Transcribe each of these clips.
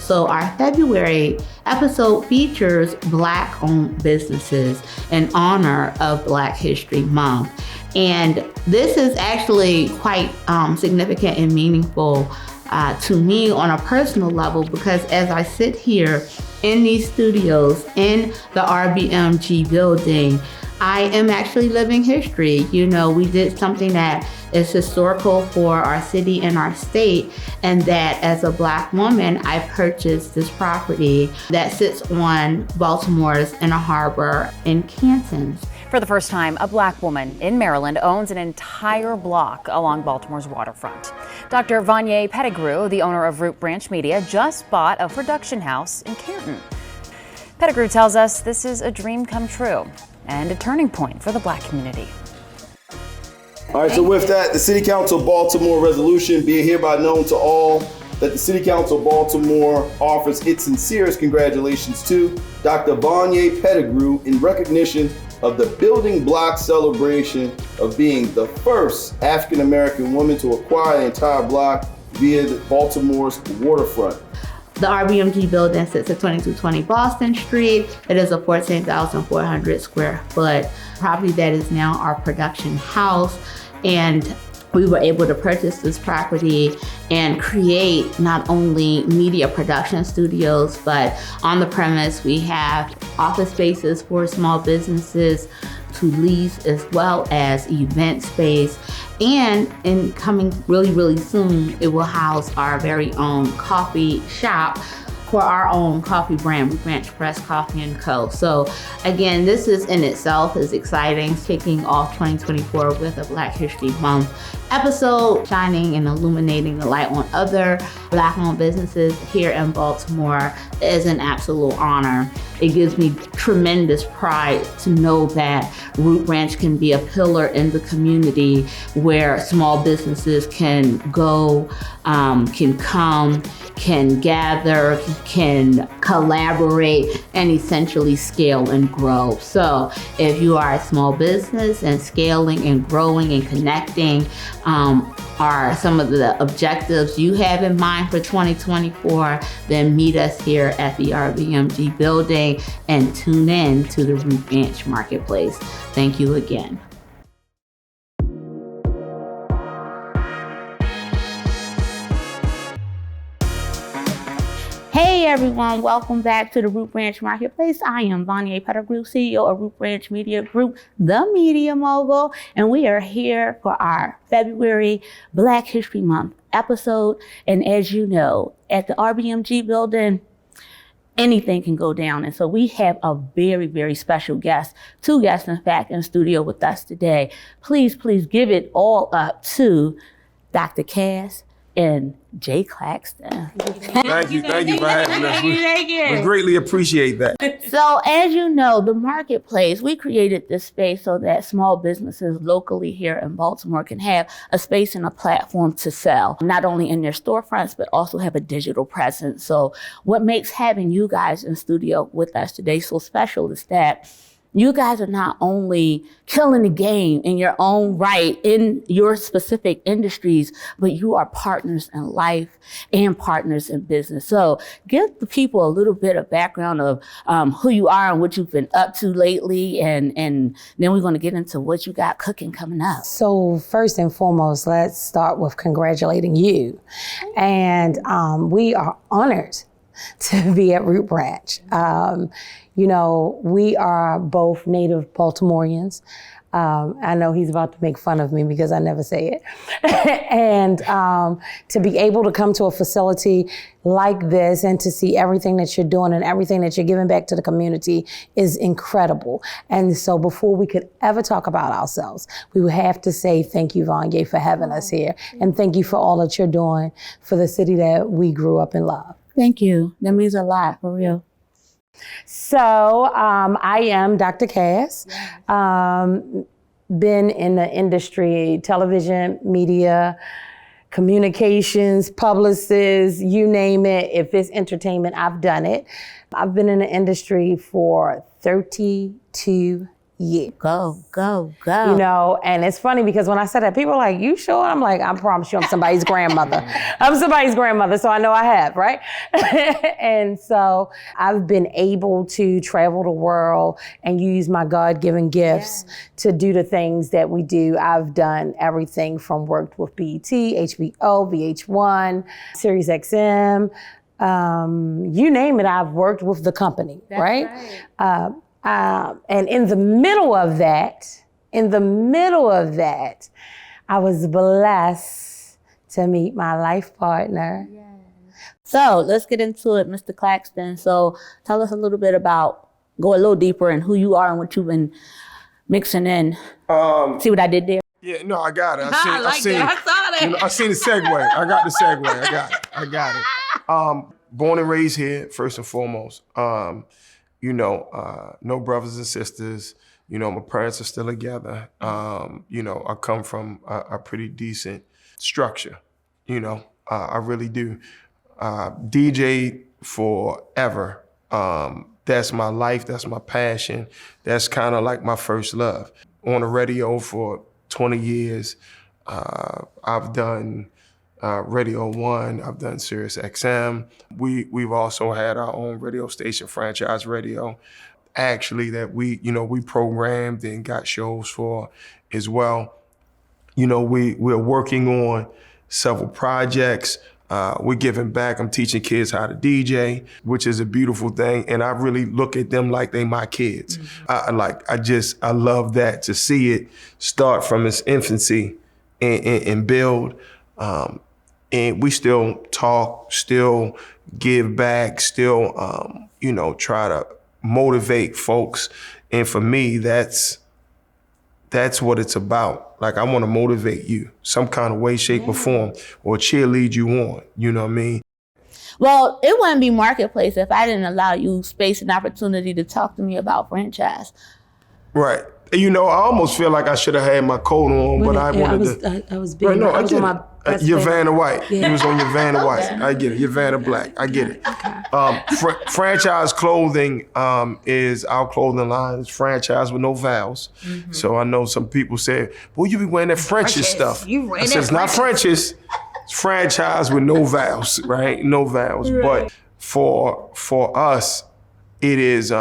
So our February episode features Black-owned businesses in honor of Black History Month. And this is actually quite significant and meaningful to me on a personal level, because as I sit here in these studios in the RBMG building, I am actually living history. You know, we did something that is historical for our city and our state, and that as a Black woman, I purchased this property that sits on Baltimore's Inner Harbor in Canton. For the first time, a Black woman in Maryland owns an entire block along Baltimore's waterfront. Dr. Vaughn Pettigrew, the owner of Root Branch Media, just bought a production house in Canton. Pettigrew tells us this is a dream come true and a turning point for the Black community. All right, so with that, the City Council of Baltimore resolution being hereby known to all that the City Council of Baltimore offers its sincerest congratulations to Dr. Vaughn Pettigrew in recognition of the building block celebration of being the first African-American woman to acquire the entire block via Baltimore's waterfront. The RBMG building sits at 2220 Boston Street. It is a 14,400 square foot property that is now our production house. And we were able to purchase this property and create not only media production studios, but on the premise we have office spaces for small businesses to lease, as well as event space. And in coming really soon, it will house our very own coffee shop for our own coffee brand, Frnchs Press Coffee & Co. So again, this is in itself is exciting, kicking off 2024 with a Black History Month episode, shining and illuminating the light on other Black-owned businesses here in Baltimore is an absolute honor. It gives me tremendous pride to know that Root Branch can be a pillar in the community where small businesses can go, can come, can gather, can collaborate, and essentially scale and grow. So if you are a small business and scaling and growing and connecting are some of the objectives you have in mind for 2024, then meet us here at the RBMG building and tune in to the Root Branch Marketplace. Thank you again. Hey everyone, welcome back to the Root Branch Marketplace. I am Vaughn Pettigrew, CEO of Root Branch Media Group, the media mogul, and we are here for our February Black History Month episode. And as you know, at the RBMG building, anything can go down. And so we have a very special guest, two guests in fact, in studio with us today. Please give it all up to Dr. Cass and J. Claxton. Thank you for having us. We greatly appreciate that. So as you know, the marketplace, we created this space so that small businesses locally here in Baltimore can have a space and a platform to sell, not only in their storefronts, but also have a digital presence. So what makes having you guys in studio with us today so special is that you guys are not only killing the game in your own right in your specific industries, but you are partners in life and partners in business. So give the people a little bit of background of who you are and what you've been up to lately, and then we're going to get into what you got cooking coming up. So first and foremost, let's start with congratulating you. And we are honored to be at Root Branch. You know, we are both native Baltimoreans. I know he's about to make fun of me because I never say it. And to be able to come to a facility like this and to see everything that you're doing and everything that you're giving back to the community is incredible. And so before we could ever talk about ourselves, we would have to say thank you, Vaughn, for having us here. And thank you for all that you're doing for the city that we grew up and love. Thank you. That means a lot, for real. So I am Dr. Cass. Been in the industry, television, media, communications, publicists, you name it. If it's entertainment, I've done it. I've been in the industry for 32 you. Go, go, go. You know, and it's funny because when I said that, people are like, you sure? I'm like, I promise you I'm somebody's grandmother. I'm somebody's grandmother, so I know I have, right? And so I've been able to travel the world and use my God-given gifts to do the things that we do. I've done everything from worked with BET, HBO, VH1, Sirius XM, you name it, I've worked with the company, right? And in the middle of that, I was blessed to meet my life partner. Yes. So let's get into it, Mr. Claxton. So tell us a little bit about, go a little deeper in who you are and what you've been mixing in. See what I did there? Yeah, no, I got it. I saw that. You know, I seen the segue. I got the segue. I got it. Born and raised here, first and foremost. No brothers and sisters. You know, my parents are still together. I come from a pretty decent structure. I really do. DJ forever. That's my life. That's my passion. That's kind of like my first love. On the radio for 20 years. I've done Radio 1, I've done Sirius XM. We've also had our own radio station, Franchise Radio, actually, that we programmed and got shows for as well. We're working on several projects. We're giving back. I'm teaching kids how to DJ, which is a beautiful thing. And I really look at them like they my kids. Mm-hmm. I love that, to see it start from its infancy and build. And we still talk, still give back, still, try to motivate folks. And for me, that's what it's about. Like, I want to motivate you some kind of way, shape, or form, or cheerlead you on. You know what I mean? Well, it wouldn't be Marketplace if I didn't allow you space and opportunity to talk to me about Frnchs. Right. I almost feel like I should have had my coat on, but I wanted to. I was big. Right, no, I get it. Your Vanna White. Yeah. You was on your Vanna White. I get it. Your Vanna Black. I get it. Franchise clothing is our clothing line. It's franchise with no vowels. Mm-hmm. So I know some people say, well, you be wearing that Frnchs stuff. I said, it's not Frnchs. It's franchise with no vowels, right? No vowels. Right. But for us, it is,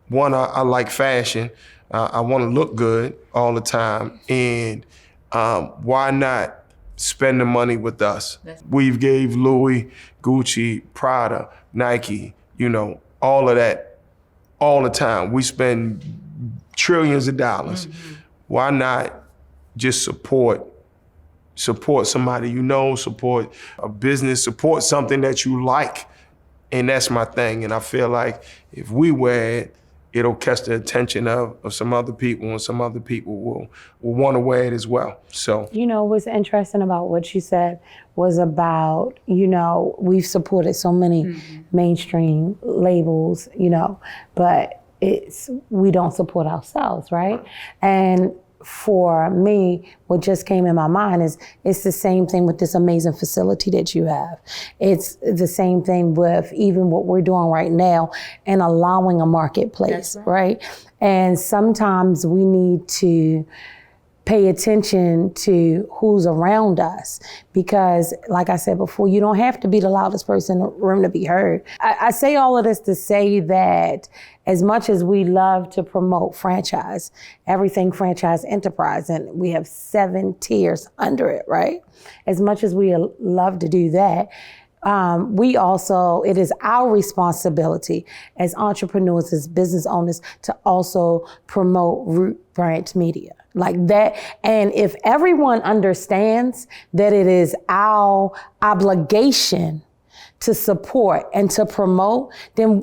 one, I like fashion. I want to look good all the time. And why not spend the money with us? We've gave Louis, Gucci, Prada, Nike, all of that all the time. We spend trillions of dollars. Mm-hmm. Why not just support somebody support a business, support something that you like? And that's my thing. And I feel like if we wear it, it'll catch the attention of some other people, and some other people will want to wear it as well. So, what's interesting about what you said was about, we've supported so many mainstream labels, but we don't support ourselves, right? And for me, what just came in my mind is it's the same thing with this amazing facility that you have. It's the same thing with even what we're doing right now and allowing a marketplace, right? And sometimes we need to pay attention to who's around us, because like I said before, you don't have to be the loudest person in the room to be heard. I say all of this to say that as much as we love to promote franchise, everything franchise enterprise, and we have 7 tiers under it, right? As much as we love to do that, it is our responsibility as entrepreneurs, as business owners, to also promote Root Branch Media. Like that. And if everyone understands that it is our obligation to support and to promote, then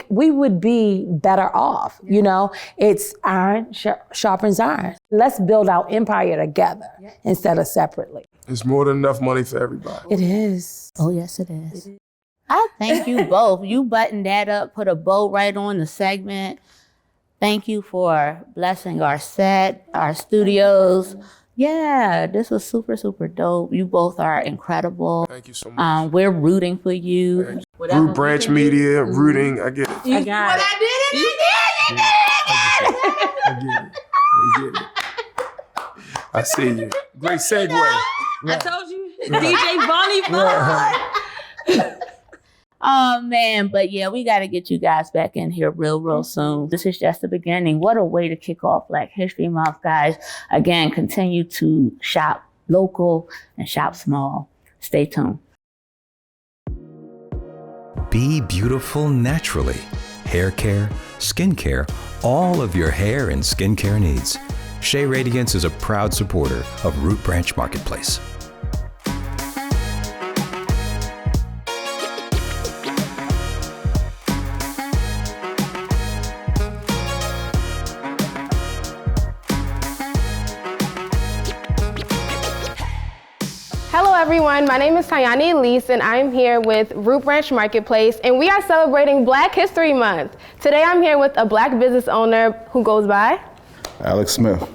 we would be better off. It's iron sharpens iron. Let's build our empire together instead of separately. It's more than enough money for everybody. It is. Oh, yes, it is. I thank you both. You buttoned that up, put a bow right on the segment. Thank you for blessing our set, our studios. Yeah, this was super, super dope. You both are incredible. Thank you so much. We're rooting for you. Root Branch Media, rooting, I get it. I got it. I did it. get it. I see you. Great segue. I told you, DJ Vaughn. Oh man, but yeah, we got to get you guys back in here real soon. This is just the beginning. What a way to kick off Black History Month, guys. Again, continue to shop local and shop small. Stay tuned. Be beautiful naturally. Hair care, skin care, all of your hair and skincare needs. Shea Radiance is a proud supporter of Root Branch Marketplace. Hello everyone, my name is Tayani Elise and I'm here with Root Branch Marketplace and we are celebrating Black History Month. Today I'm here with a Black business owner who goes by? Alex Smith.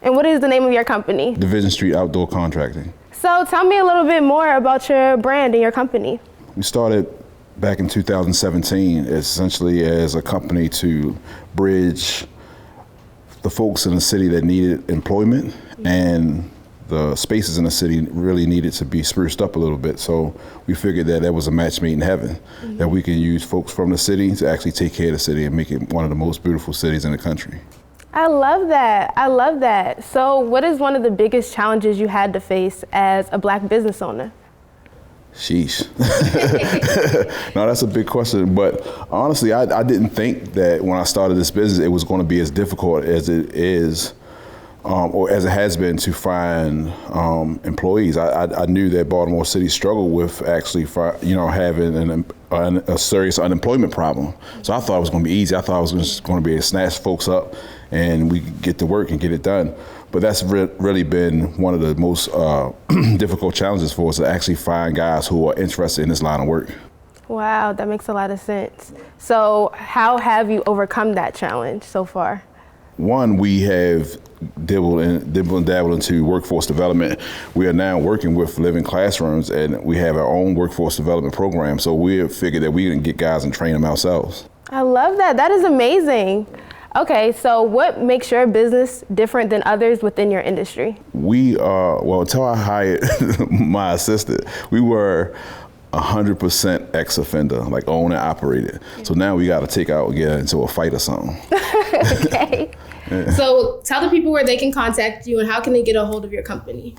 And what is the name of your company? Division Street Outdoor Contracting. So tell me a little bit more about your brand and your company. We started back in 2017 essentially as a company to bridge the folks in the city that needed employment and the spaces in the city really needed to be spruced up a little bit. So we figured that was a match made in heaven, that we can use folks from the city to actually take care of the city and make it one of the most beautiful cities in the country. I love that. I love that. So what is one of the biggest challenges you had to face as a Black business owner? Sheesh. No, that's a big question. But honestly, I didn't think that when I started this business, it was going to be as difficult as it is. Or as it has been to find employees. I knew that Baltimore City struggled with actually, having a serious unemployment problem. So I thought it was going to be easy. I thought I was just going to be able to snatch folks up and we could get to work and get it done. But that's really been one of the most difficult challenges for us, to actually find guys who are interested in this line of work. Wow, that makes a lot of sense. So how have you overcome that challenge so far? One, we have dabbled into workforce development. We are now working with living classrooms and we have our own workforce development program. So we have figured that we can get guys and train them ourselves. I love that. That is amazing. Okay, so what makes your business different than others within your industry? We are, well, until I hired my assistant, we were 100% ex-offender, like owned and operated. So now we got to take out and get into a fight or something. Okay. Yeah. So tell the people where they can contact you and how can they get a hold of your company?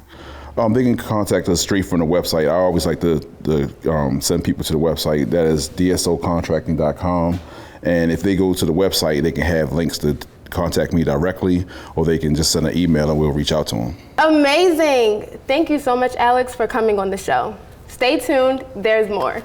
They can contact us straight from the website. I always like to send people to the website. That is dsocontracting.com. And if they go to the website, they can have links to contact me directly, or they can just send an email and we'll reach out to them. Amazing. Thank you so much, Alex, for coming on the show. Stay tuned, there's more.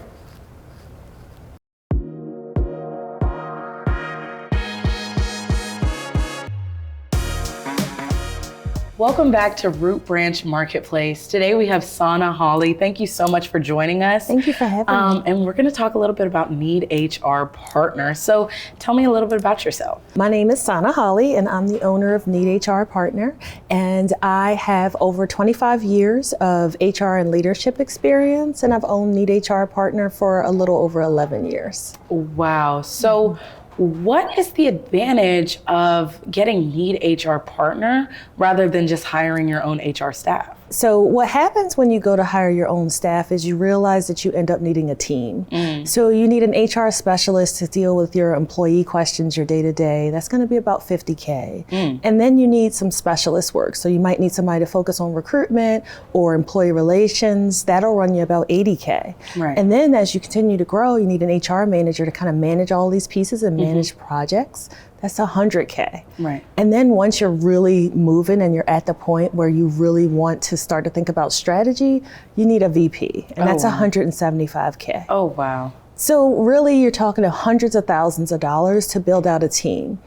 Welcome back to Root Branch Marketplace. Today we have Sana Hawley. Thank you so much for joining us. Thank you for having me. And we're going to talk a little bit about Need HR Partner. So tell me a little bit about yourself. My name is Sana Hawley and I'm the owner of Need HR Partner. And I have over 25 years of HR and leadership experience, and I've owned Need HR Partner for a little over 11 years. Wow. So what is the advantage of getting Need HR Partner rather than just hiring your own HR staff? So what happens when you go to hire your own staff is you realize that you end up needing a team. So you need an HR specialist to deal with your employee questions, your day-to-day. That's going to be about $50K. And then you need some specialist work. So you might need somebody to focus on recruitment or employee relations. That'll run you about $80K. Right. And then as you continue to grow, you need an HR manager to kind of manage all these pieces and manage projects. That's $100K. Right. And then once you're really moving and you're at the point where you really want to start to think about strategy, you need a VP, and that's $175K. Oh, wow. So really you're talking to hundreds of thousands of dollars to build out a team.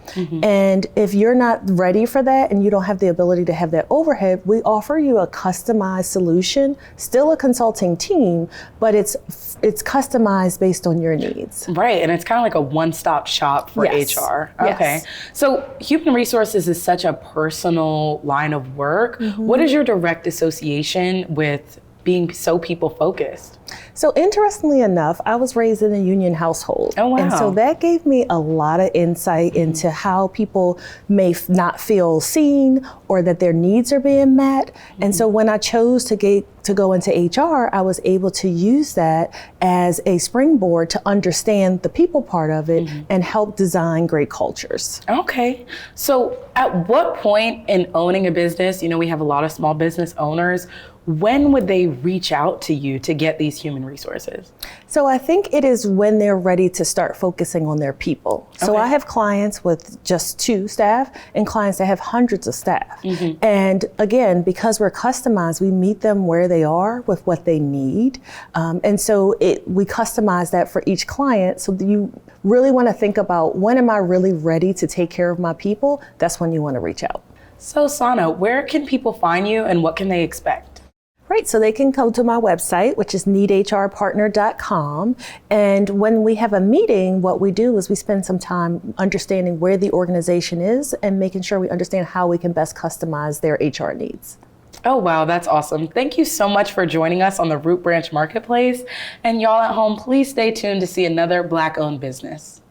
And if you're not ready for that and you don't have the ability to have that overhead, we offer you a customized solution, still a consulting team, but it's customized based on your needs. Right, and it's kind of like a one-stop shop for Yes. HR. Yes. Okay, so human resources is such a personal line of work. What is your direct association with being so people-focused? So interestingly enough, I was raised in a union household. Oh, wow. And so that gave me a lot of insight into how people may not feel seen or that their needs are being met. And so when I chose to go into HR, I was able to use that as a springboard to understand the people part of it and help design great cultures. Okay. So at what point in owning a business, we have a lot of small business owners, when would they reach out to you to get these human resources? So I think it is when they're ready to start focusing on their people. So I have clients with just 2 staff and clients that have hundreds of staff. And again, because we're customized, we meet them where they are with what they need. And so we customize that for each client. So you really want to think about, when am I really ready to take care of my people? That's when you want to reach out. So Sana, where can people find you and what can they expect? Right, so they can come to my website, which is needhrpartner.com. And when we have a meeting, what we do is we spend some time understanding where the organization is and making sure we understand how we can best customize their HR needs. Oh, wow, that's awesome. Thank you so much for joining us on the Root Branch Marketplace. And y'all at home, please stay tuned to see another Black-owned business.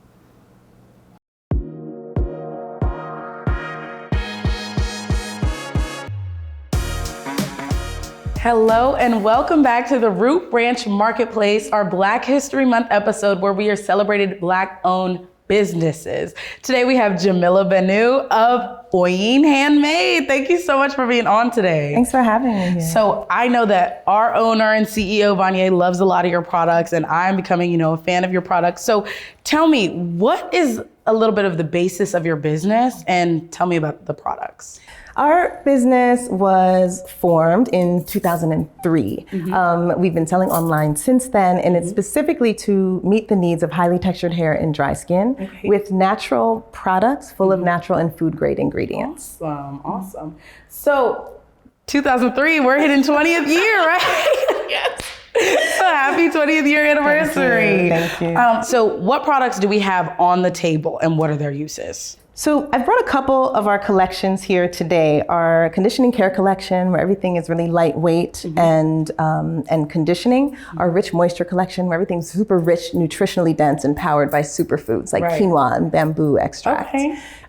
Hello and welcome back to the Root Branch Marketplace, our Black History Month episode where we are celebrating Black-owned businesses. Today we have Jamila Benu of Oyin Handmade. Thank you so much for being on today. Thanks for having me here. So I know that our owner and CEO Vaughn loves a lot of your products, and I'm becoming, a fan of your products. So tell me, what is a little bit of the basis of your business, and tell me about the products. Our business was formed in 2003. We've been selling online since then, and it's specifically to meet the needs of highly textured hair and dry skin with natural products full of natural and food grade ingredients. Awesome. So 2003, we're hitting 20th year, right? Yes. So happy 20th year anniversary. Thank you. So what products do we have on the table and what are their uses? So I've brought a couple of our collections here today. Our conditioning care collection, where everything is really lightweight and conditioning. Our rich moisture collection, where everything's super rich, nutritionally dense, and powered by superfoods like quinoa and bamboo extract.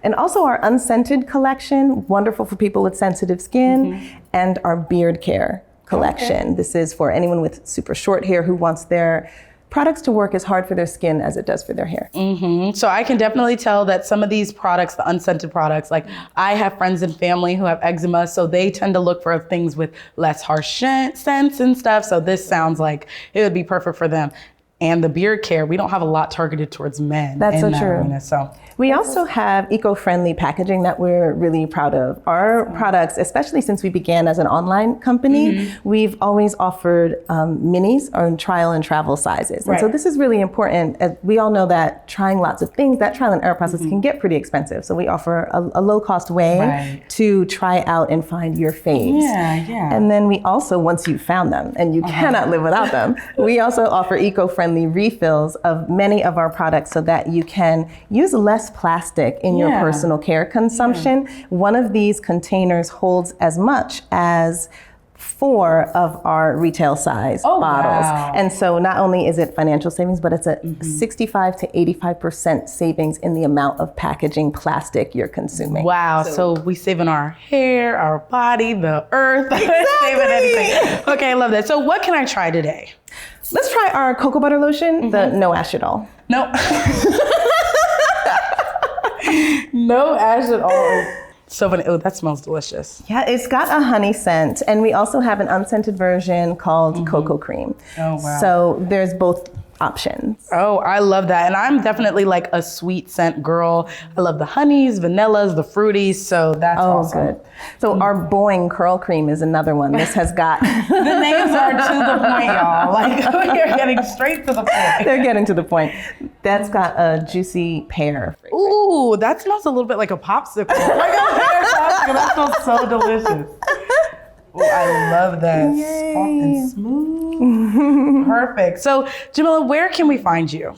And also our unscented collection, wonderful for people with sensitive skin, and our beard care collection. This is for anyone with super short hair who wants their products to work as hard for their skin as it does for their hair. So I can definitely tell that some of these products, the unscented products, like I have friends and family who have eczema, so they tend to look for things with less harsh scents and stuff. So this sounds like it would be perfect for them. And the beard care, we don't have a lot targeted towards men. That's so true. Arena, so. We also have eco-friendly packaging that we're really proud of. Our products, especially since we began as an online company, we've always offered minis or trial and travel sizes. And so this is really important. As we all know that trying lots of things, that trial and error process can get pretty expensive. So we offer a low-cost way to try out and find your faves. And then we also, once you've found them, and you cannot live without them, we also offer eco-friendly refills of many of our products so that you can use less plastic in your personal care consumption. One of these containers holds as much as 4 of our retail size bottles. And so not only is it financial savings, but it's a 65 to 85% savings in the amount of packaging plastic you're consuming. Wow, so we saving our hair, our body, the earth, saving anything. Okay, I love that. So what can I try today? Let's try our cocoa butter lotion, the no ash at all. No. No ash at all. So funny. Oh, that smells delicious. Yeah, it's got a honey scent. And we also have an unscented version called cocoa cream. Oh, wow. So there's both options. Oh, I love that. And I'm definitely like a sweet scent girl. I love the honeys, vanillas, the fruities. So that's awesome. Good. So our Boing curl cream is another one. This has got... The names are to the point, y'all. Like, you're getting straight to the point. They're getting to the point. That's got a juicy pear. Ooh, that smells a little bit like a popsicle. Like a pear popsicle. That smells so delicious. Oh, I love that. Yay. Soft and smooth. Perfect. So, Jamila, where can we find you?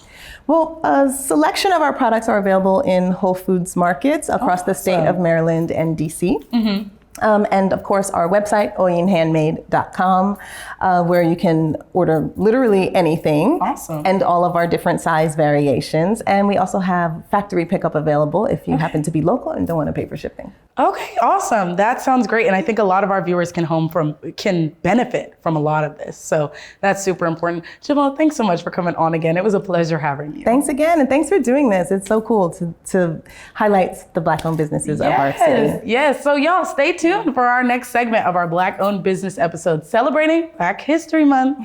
Well, a selection of our products are available in Whole Foods markets across the state of Maryland and DC. And of course, our website, oyinhandmade.com, where you can order literally anything. Awesome. And all of our different size variations. And we also have factory pickup available if you happen to be local and don't want to pay for shipping. Okay, awesome. That sounds great. And I think a lot of our viewers can benefit from a lot of this. So that's super important. Jamal, thanks so much for coming on again. It was a pleasure having you. Thanks again. And thanks for doing this. It's so cool to highlight the Black-owned businesses of our city. Yes. So y'all stay tuned for our next segment of our Black-owned business episode celebrating Black History Month.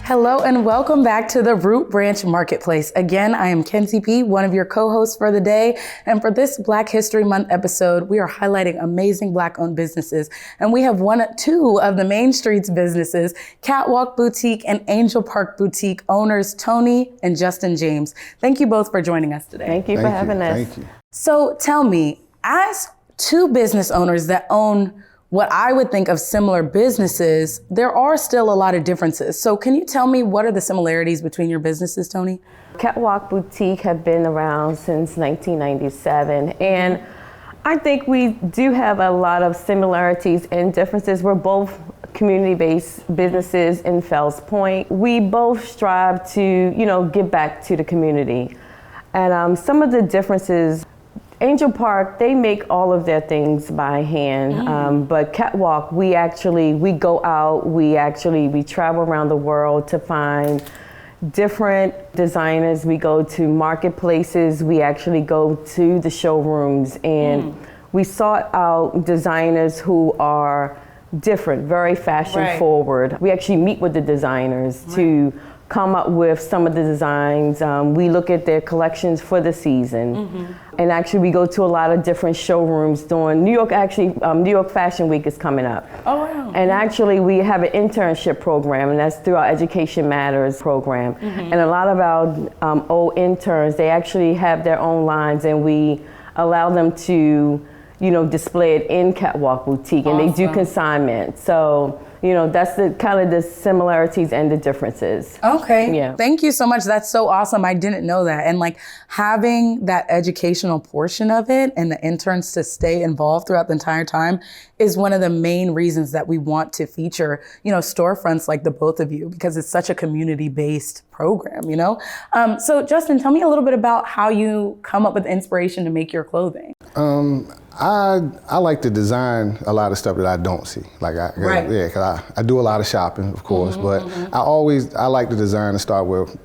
Hello and welcome back to the Root Branch Marketplace. Again, I am Kenzie P., one of your co-hosts for the day. And for this Black History Month episode, we are highlighting amazing Black-owned businesses. And we have two of the Mainstreets businesses, Catwalk Boutique and Angel Park Boutique owners, Tony and Justin James. Thank you both for joining us today. Thank you for having us. Thank you. So tell me, as two business owners that own what I would think of similar businesses, there are still a lot of differences. So can you tell me what are the similarities between your businesses, Tony? Catwalk Boutique have been around since 1997, and I think we do have a lot of similarities and differences. We're both community-based businesses in Fells Point. We both strive to, give back to the community. And some of the differences, Angel Park, they make all of their things by hand, but Catwalk, we go out, we travel around the world to find different designers. We go to marketplaces, we actually go to the showrooms, and we sought out designers who are different, very fashion forward. We actually meet with the designers to come up with some of the designs. We look at their collections for the season. And actually we go to a lot of different showrooms during New York Fashion Week is coming up. Oh, wow. And actually we have an internship program, and that's through our Education Matters program. And a lot of our old interns, they actually have their own lines, and we allow them to display it in Catwalk Boutique, and they do consignment. So, that's the kind of the similarities and the differences. Okay. Yeah. Thank you so much. That's so awesome. I didn't know that. And having that educational portion of it and the interns to stay involved throughout the entire time is one of the main reasons that we want to feature, storefronts like the both of you, because it's such a community-based program, So Justin, tell me a little bit about how you come up with inspiration to make your clothing. I like to design a lot of stuff that I don't see. Because I do a lot of shopping, of course, but I like to design and start with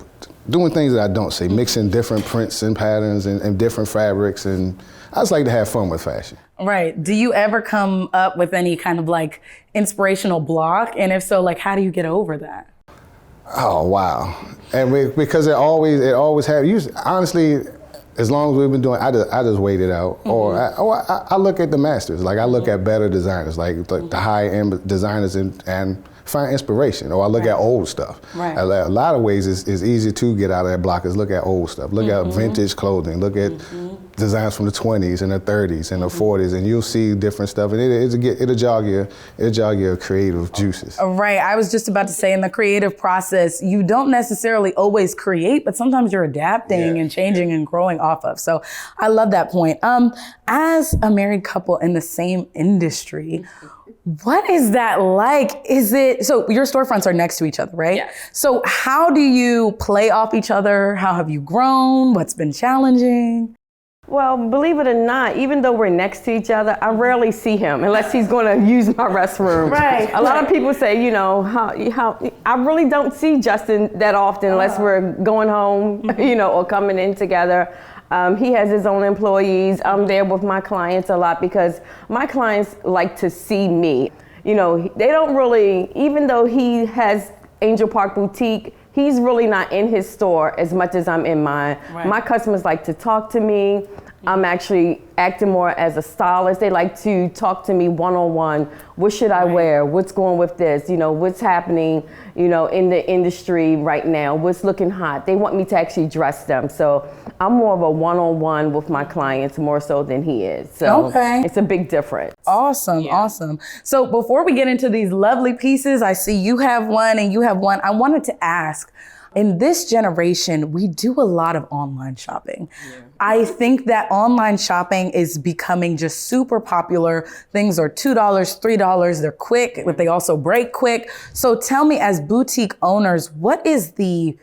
doing things that I don't see, mixing different prints and patterns and different fabrics, and I just like to have fun with fashion. Right. Do you ever come up with any kind of inspirational block? And if so, how do you get over that? Oh, wow. And because it always have, honestly, as long as we've been doing, I just wait it out. Or I look at the masters. I look at better designers, the high-end designers, and find inspiration. Or I look at old stuff. Right. A lot of ways it's easy to get out of that block is look at old stuff. Look at vintage clothing. Look at designs from the 20s and the 30s and the 40s, and you'll see different stuff, and it'll jog your creative juices. Right. I was just about to say, in the creative process, you don't necessarily always create, but sometimes you're adapting and changing and growing off of. So I love that point. As a married couple in the same industry, what is that like? So your storefronts are next to each other, right? Yes. So how do you play off each other? How have you grown? What's been challenging? Well, believe it or not, even though we're next to each other, I rarely see him unless he's going to use my restroom. Right. A lot of people say, how I really don't see Justin that often unless we're going home, or coming in together. He has his own employees. I'm there with my clients a lot because my clients like to see me. They don't really, even though he has Angel Park Boutique, he's really not in his store as much as I'm in mine. Right. My customers like to talk to me. I'm actually acting more as a stylist. They like to talk to me one-on-one. What should I wear? What's going with this? You know, what's happening, you know, in the industry right now? What's looking hot? They want me to actually dress them. So I'm more of a one-on-one with my clients more so than he is. So it's a big difference. Awesome, awesome. So before we get into these lovely pieces, I see you have one and you have one. I wanted to ask, in this generation, we do a lot of online shopping. I think that online shopping is becoming just super popular. Things are $2, $3, they're quick, but they also break quick. So tell me, as boutique owners, what is the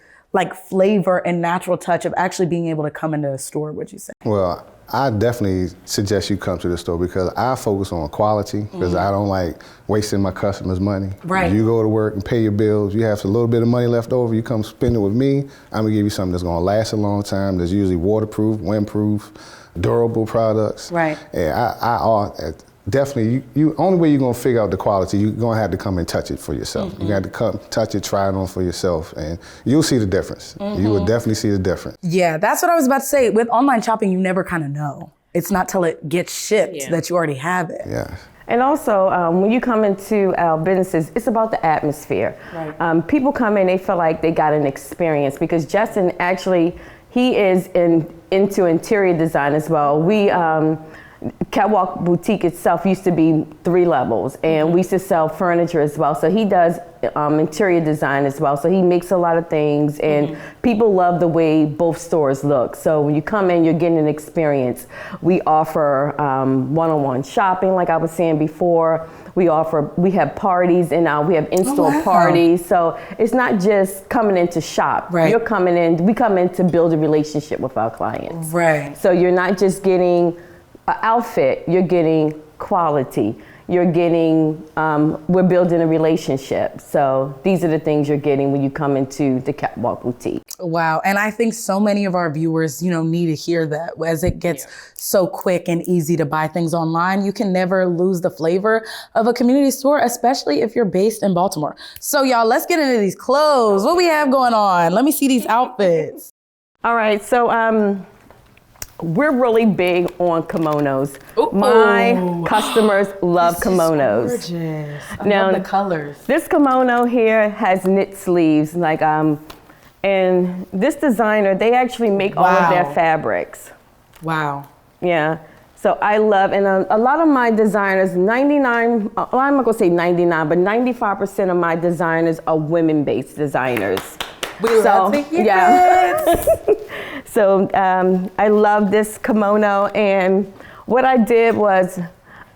flavor and natural touch of actually being able to come into a store, would you say? Well, I definitely suggest you come to the store because I focus on quality because I don't like wasting my customers' money. Right. You go to work and pay your bills, you have a little bit of money left over, you come spend it with me, I'm gonna give you something that's gonna last a long time, that's usually waterproof, windproof, durable products. Right. And I definitely, you only way you're gonna figure out the quality, you're gonna have to come and touch it for yourself. You got to come touch it, try it on for yourself, and you'll see the difference. You will definitely see the difference. Yeah, that's what I was about to say. With online shopping, you never kind of know. It's not till it gets shipped that you already have it. Yeah. And also, when you come into our businesses, it's about the atmosphere. Right. People come in, they feel like they got an experience because Justin actually, he is into interior design as well. Catwalk Boutique itself used to be 3 levels, and we used to sell furniture as well. So he does interior design as well. So he makes a lot of things, and people love the way both stores look. So when you come in, you're getting an experience. We offer one-on-one shopping, like I was saying before. We have parties, and we have in-store parties. So it's not just coming in to shop. Right. We come in to build a relationship with our clients. Right. So you're not just getting an outfit, you're getting quality. You're getting, we're building a relationship. So these are the things you're getting when you come into the Catwalk Boutique. Wow, and I think so many of our viewers, need to hear that. As it gets so quick and easy to buy things online, you can never lose the flavor of a community store, especially if you're based in Baltimore. So y'all, let's get into these clothes. What we have going on? Let me see these outfits. All right, so we're really big on kimonos. Ooh. My customers love kimonos. Gorgeous. I Now, love the colors. This kimono here has knit sleeves, and this designer, they actually make all of their fabrics. Wow. Yeah. So I love, and a lot of my designers, I'm not gonna say 99, but 95% of my designers are women-based designers. We love to hear it. So I love this kimono, and what I did was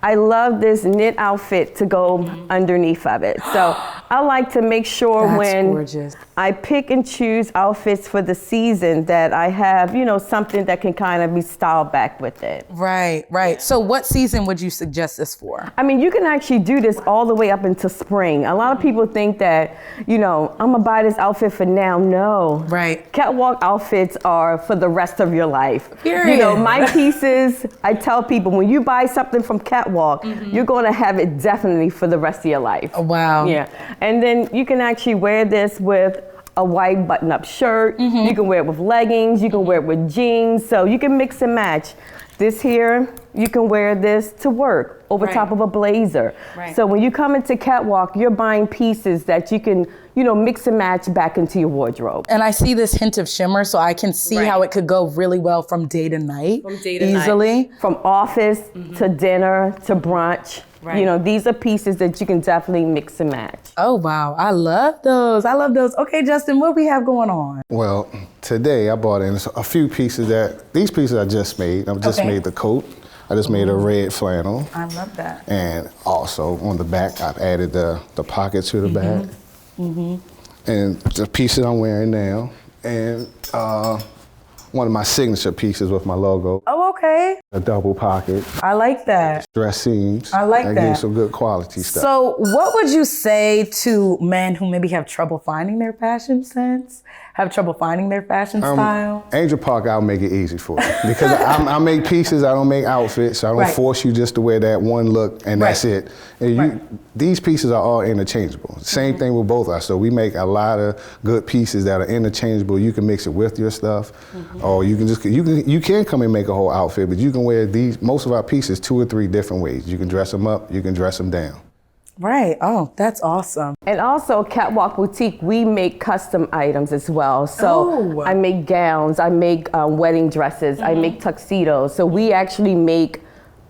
I love this knit outfit to go underneath of it. So I like to make sure gorgeous. I pick and choose outfits for the season that I have, something that can kind of be styled back with it. Right, right. So what season would you suggest this for? I mean, you can actually do this all the way up into spring. A lot of people think that, I'm gonna buy this outfit for now. No. Right. Catwalk outfits are for the rest of your life. Period. My pieces, I tell people, when you buy something from Catwalk, you're gonna have it definitely for the rest of your life. Oh, wow. Yeah. And then you can actually wear this with a white button-up shirt. You can wear it with leggings. You can wear it with jeans. So you can mix and match. This here, you can wear this to work over top of a blazer. Right. So when you come into Catwalk, you're buying pieces that you can, mix and match back into your wardrobe. And I see this hint of shimmer, so I can see how it could go really well from day to night. From day to easily. night. From office to dinner to brunch. Right. These are pieces that you can definitely mix and match. Oh, wow. I love those. I love those. Okay, Justin, what we have going on? Well, today I bought in a few pieces these pieces I just made. I just made the coat. I just made a red flannel. I love that. And also on the back, I've added the pocket to the back. And the piece that I'm wearing now. And one of my signature pieces with my logo. Oh, okay. A double pocket. I like that. Dress seams. I like that. Gives some good quality stuff. So what would you say to men who maybe have trouble finding their fashion sense, have trouble finding their fashion style? Angel Park, I'll make it easy for you. Because I make pieces, I don't make outfits. So I don't force you just to wear that one look and that's it. And these pieces are all interchangeable. Same thing with both us. So we make a lot of good pieces that are interchangeable. You can mix it with your stuff, or you can just you can come and make a whole outfit, but you can wear most of our pieces 2 or 3 different ways. You can dress them up, you can dress them down. Right. Oh, that's awesome. And also, Catwalk Boutique, we make custom items as well. So I make gowns, I make wedding dresses, I make tuxedos. So we actually make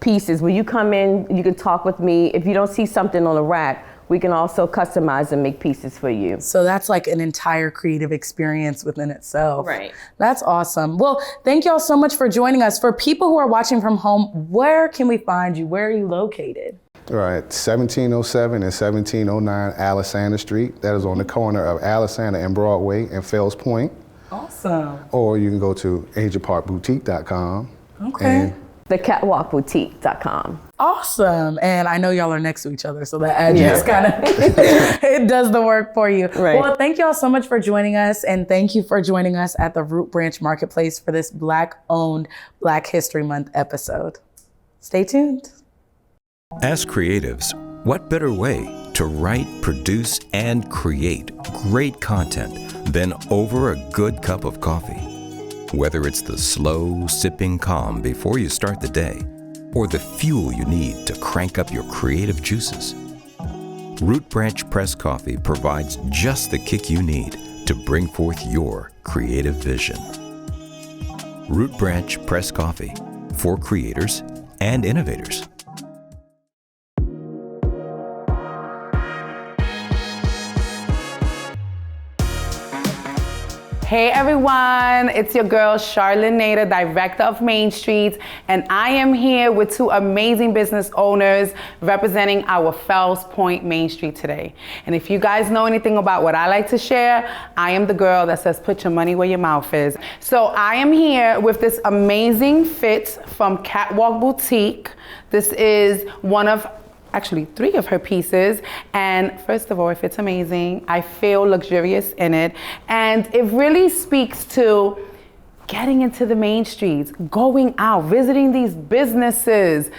pieces. When you come in, you can talk with me. If you don't see something on the rack, we can also customize and make pieces for you. So that's like an entire creative experience within itself. Right. That's awesome. Well, thank y'all so much for joining us. For people who are watching from home, where can we find you? Where are you located? All right, 1707 and 1709 Alexander Street. That is on the corner of Alexander and Broadway and Fells Point. Awesome. Or you can go to angelparkboutique.com. Okay. thecatwalkboutique.com. Awesome. And I know y'all are next to each other, so that address kind of, it does the work for you. Right. Well, thank y'all so much for joining us. And thank you for joining us at the Root Branch Marketplace for this Black-owned Black History Month episode. Stay tuned. As creatives, what better way to write, produce, and create great content than over a good cup of coffee? Whether it's the slow, sipping calm before you start the day, or the fuel you need to crank up your creative juices, Root Branch Press Coffee provides just the kick you need to bring forth your creative vision. Root Branch Press Coffee, for creators and innovators. Hey everyone, it's your girl Charlene Nader, Director of Mainstreets, and I am here with 2 amazing business owners representing our Fells Point Main Street today. And if you guys know anything about what I like to share, I am the girl that says put your money where your mouth is. So I am here with this amazing fit from Catwalk Boutique. This is one of actually 3 of her pieces, and first of all, it fits amazing. I feel luxurious in it, and it really speaks to getting into the main streets, going out, visiting these businesses.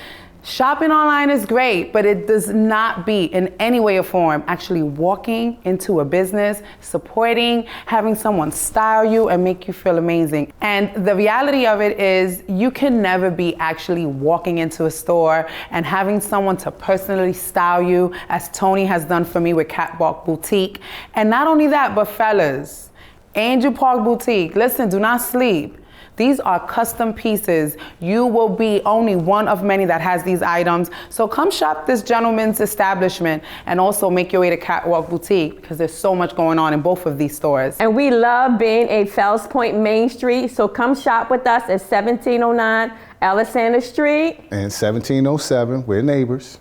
Shopping online is great, but it does not beat in any way or form actually walking into a business, supporting, having someone style you and make you feel amazing. And the reality of it is you can never be actually walking into a store and having someone to personally style you, as Tony has done for me with Catwalk Boutique. And not only that, but fellas, Angel Park Boutique, listen, do not sleep. These are custom pieces. You will be only one of many that has these items. So come shop this gentleman's establishment and also make your way to Catwalk Boutique because there's so much going on in both of these stores. And we love being a Fells Point Main Street. So come shop with us at 1709 Alexander Street. And 1707, we're neighbors.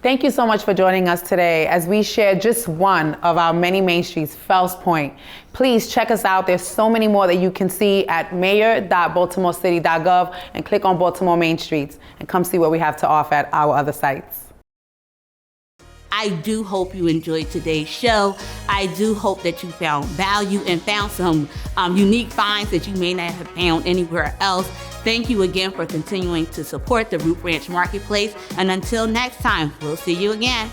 Thank you so much for joining us today as we share just one of our many main streets, Fells Point. Please check us out. There's so many more that you can see at mayor.baltimorecity.gov and click on Baltimore Main Streets and come see what we have to offer at our other sites. I do hope you enjoyed today's show. I do hope that you found value and found some unique finds that you may not have found anywhere else. Thank you again for continuing to support the Root Branch Marketplace. And until next time, we'll see you again.